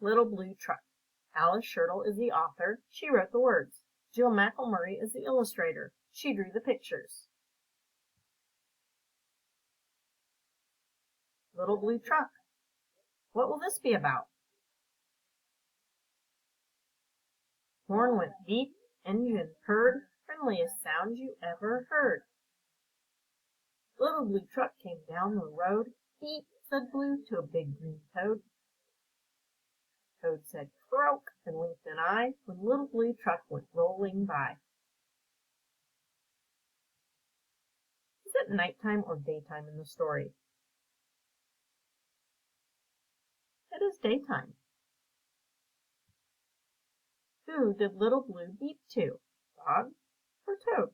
Little Blue Truck. Alice Shirtle is the author. She wrote the words. Jill McElmurray is the illustrator. She drew the pictures. Little Blue Truck. What will this be about? Horn went beep, engine purred, friendliest sound you ever heard. Little Blue Truck came down the road. Beep, said Blue to a big green toad. Toad said croak and winked an eye when Little Blue Truck went rolling by. Is it nighttime or daytime in the story? It is daytime. Who did Little Blue beep to? Dog or Toad?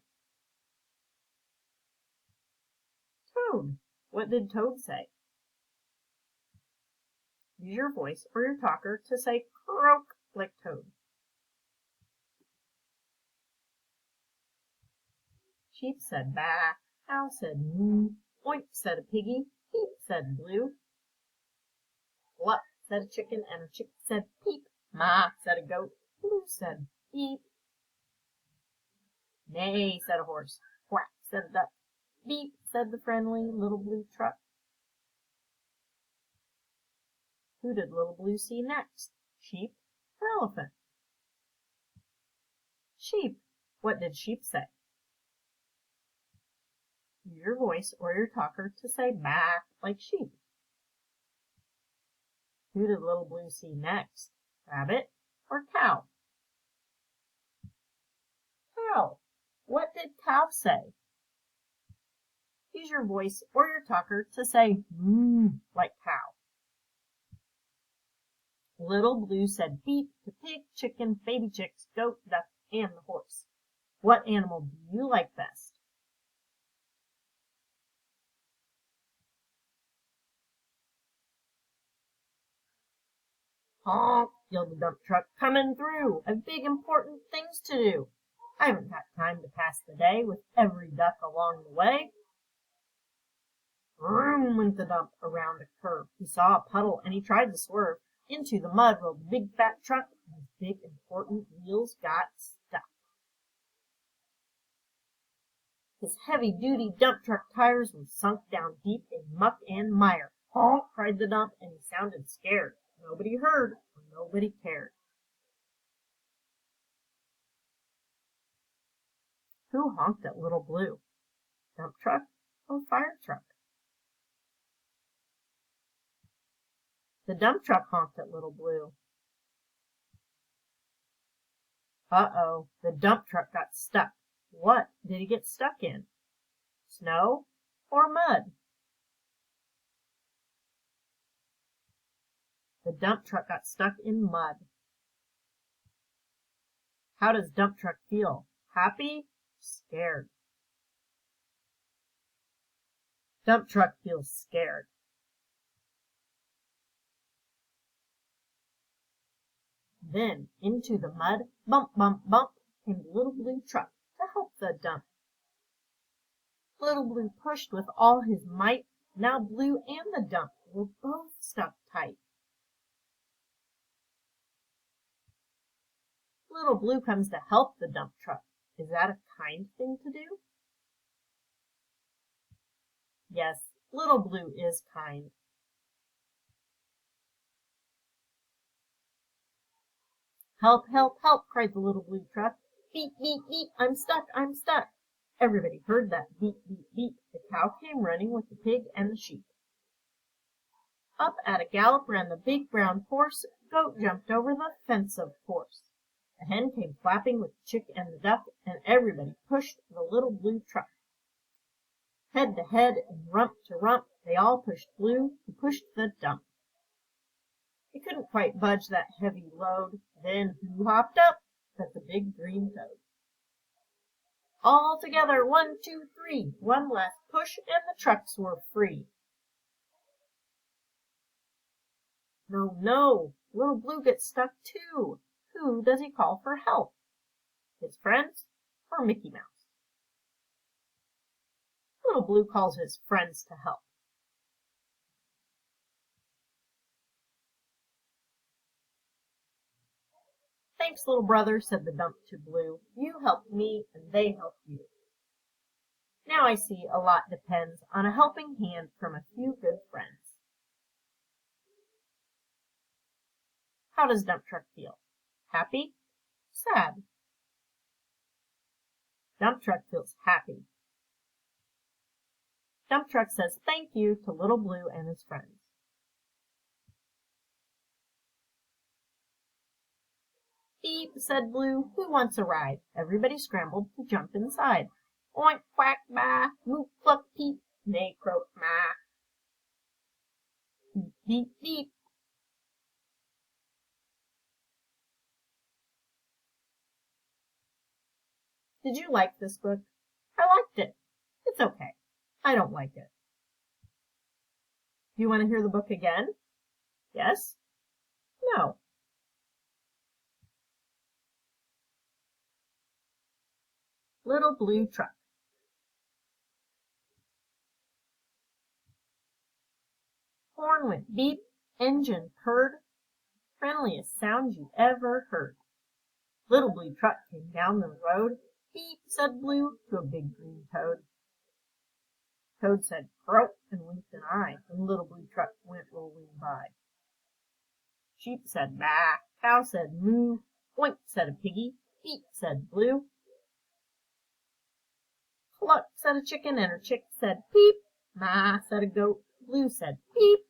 Toad. What did Toad say? Use your voice or your talker to say croak like Toad. Sheep said baa, cow said moo, oink said a piggy, peep said Blue. Gluck said a chicken and a chick said peep, ma said a goat, Blue said beep. Neigh, said a horse, quack said a duck, beep said the friendly Little Blue Truck. Who did Little Blue see next? Sheep or elephant? Sheep. What did Sheep say? Use your voice or your talker to say baa like sheep. Who did Little Blue see next? Rabbit or cow? Cow. What did cow say? Use your voice or your talker to say moo like cow. Little Blue said beep to pig, chicken, baby chicks, goat, duck, and the horse. What animal do you like best? Honk, yelled the dump truck, coming through. I've big important things to do. I haven't got time to pass the day with every duck along the way. Vroom went the dump around a curve. He saw a puddle and he tried to swerve. Into the mud rolled the big fat truck, and his big important wheels got stuck. His heavy-duty dump truck tires were sunk down deep in muck and mire. Honk, cried the dump, and he sounded scared. Nobody heard, or nobody cared. Who honked at Little Blue? Dump truck or fire truck? The dump truck honked at Little Blue. Uh-oh, the dump truck got stuck. What did he get stuck in? Snow or mud? The dump truck got stuck in mud. How does dump truck feel? Happy? Scared? Dump truck feels scared. Then into the mud, bump, bump, bump, came the Little Blue Truck to help the dump. Little Blue pushed with all his might. Now Blue and the dump were both stuck tight. Little Blue comes to help the dump truck. Is that a kind thing to do? Yes, Little Blue is kind. Help, help, help, cried the Little Blue Truck. Beep, beep, beep, I'm stuck, I'm stuck. Everybody heard that beep, beep, beep. The cow came running with the pig and the sheep. Up at a gallop ran the big brown horse. Goat jumped over the fence, of course. The hen came flapping with the chick and the duck, and everybody pushed the Little Blue Truck. Head to head and rump to rump, they all pushed Blue, who pushed the dump. He couldn't quite budge that heavy load. Then who hopped up but the big green toad? All together, 1, 2, 3. One last push, and the trucks were free. No, no, Little Blue gets stuck too. Who does he call for help? His friends or Mickey Mouse? Little Blue calls his friends to help. Thanks, little brother, said the dump to Blue. You helped me, and they helped you. Now I see a lot depends on a helping hand from a few good friends. How does Dump Truck feel? Happy? Sad? Dump Truck feels happy. Dump Truck says thank you to Little Blue and his friends. Beep, said Blue, who wants a ride? Everybody scrambled to jump inside. Oink, quack, bah, moop, pluck, peep, neigh, croak, ma. Beep, beep, beep. Did you like this book? I liked it. It's okay. I don't like it. Do you want to hear the book again? Yes? No. Little Blue Truck. Horn went beep, engine purred, friendliest sound you ever heard. Little Blue Truck came down the road. Beep, said Blue to a big green toad. Toad said croak and winked an eye when Little Blue Truck went rolling by. Sheep said baa, cow said moo, oink said a piggy, beep said Blue. Cluck said a chicken and her chick said peep, ma said a goat, Blue said peep.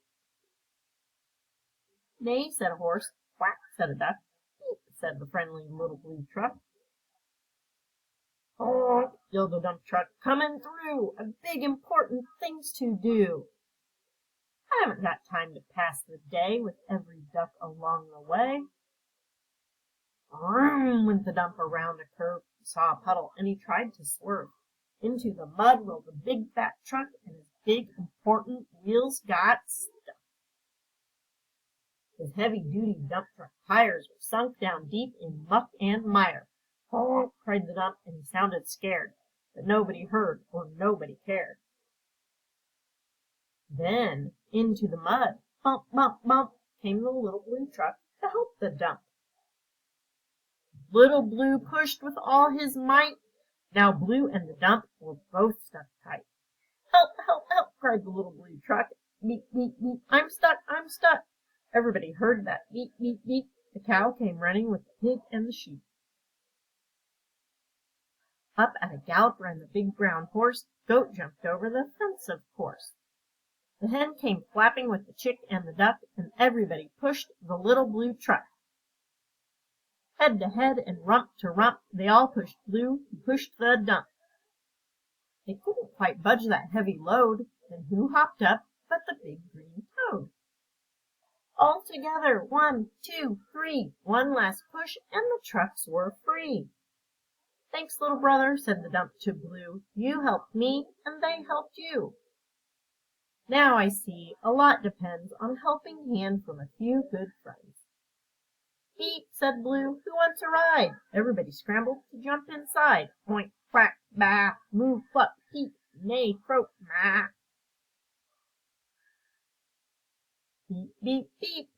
Neigh said a horse, quack said a duck, peep said the friendly Little Blue Truck. Honk, yelled the dump truck, coming through, a big important things to do. I haven't got time to pass the day with every duck along the way. Vroom went the dump around a curve. He saw a puddle and he tried to swerve. Into the mud rolled a big fat truck and his big important wheels got stuck. His heavy-duty dump truck tires were sunk down deep in muck and mire. Honk, cried the dump, and he sounded scared, but nobody heard or nobody cared. Then into the mud, bump, bump, bump, came the Little Blue Truck to help the dump. Little Blue pushed with all his might. Now Blue and the dump were both stuck tight. Help, help, help, cried the Little Blue Truck. Beep, beep, beep, I'm stuck, I'm stuck. Everybody heard that beep, beep, beep. The cow came running with the pig and the sheep. Up at a gallop ran the big brown horse. Goat jumped over the fence, of course. The hen came flapping with the chick and the duck, and everybody pushed the Little Blue Truck. Head to head and rump to rump, they all pushed Blue, who pushed the dump. They couldn't quite budge that heavy load, then who hopped up but the big green toad? All together, 1, 2, 3, one last push, and the trucks were free. Thanks, little brother, said the dump to Blue. You helped me, and they helped you. Now I see a lot depends on a helping hand from a few good friends. Beep, said Blue, who wants a ride? Everybody scrambled to jump inside. Oink, quack, bah, moo, pluck, peep, neigh, croak, ma. Beep, beep, beep.